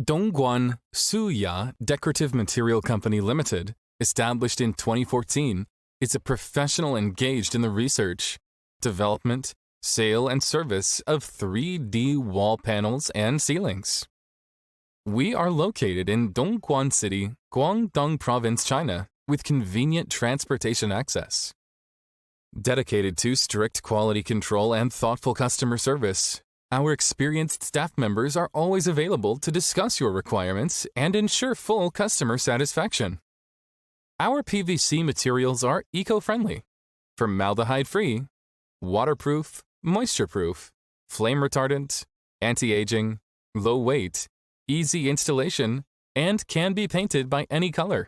Dongguan Suya Decorative Material Company Limited, established in 2014, is a professional engaged in the research, development, sale, and service of 3D wall panels and ceilings. We are located in Dongguan City, Guangdong Province, China, with convenient transportation access. Dedicated to strict quality control and thoughtful customer service, our experienced staff members are always available to discuss your requirements and ensure full customer satisfaction. Our PVC materials are eco-friendly, formaldehyde-free, waterproof, moisture-proof, flame retardant, anti-aging, low weight, easy installation, and can be painted by any color.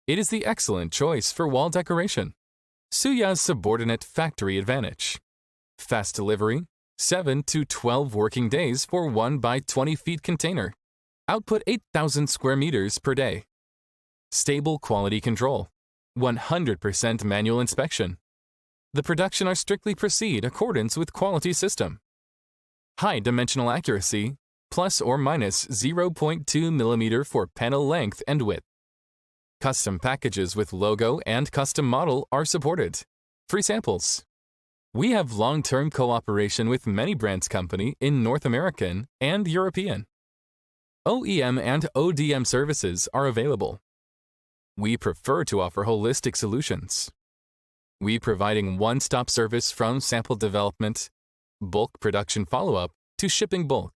It is the excellent choice for wall decoration. Suya's subordinate factory advantage. Fast delivery, 7 to 12 working days for 1 by 20 feet container. Output 8,000 square meters per day. Stable quality control. 100% manual inspection. The production are strictly proceed accordance with quality system. High dimensional accuracy, plus or minus 0.2 millimeter for panel length and width. Custom packages with logo and custom model are supported. Free samples. We have long-term cooperation with many brands company in North American and European. OEM and ODM services are available. We prefer to offer holistic solutions. We providing one-stop service from sample development, bulk production follow-up to shipping bulk.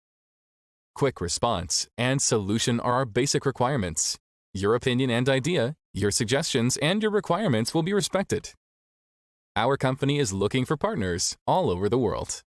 Quick response and solution are our basic requirements. Your opinion and idea, your suggestions and your requirements will be respected. Our company is looking for partners all over the world.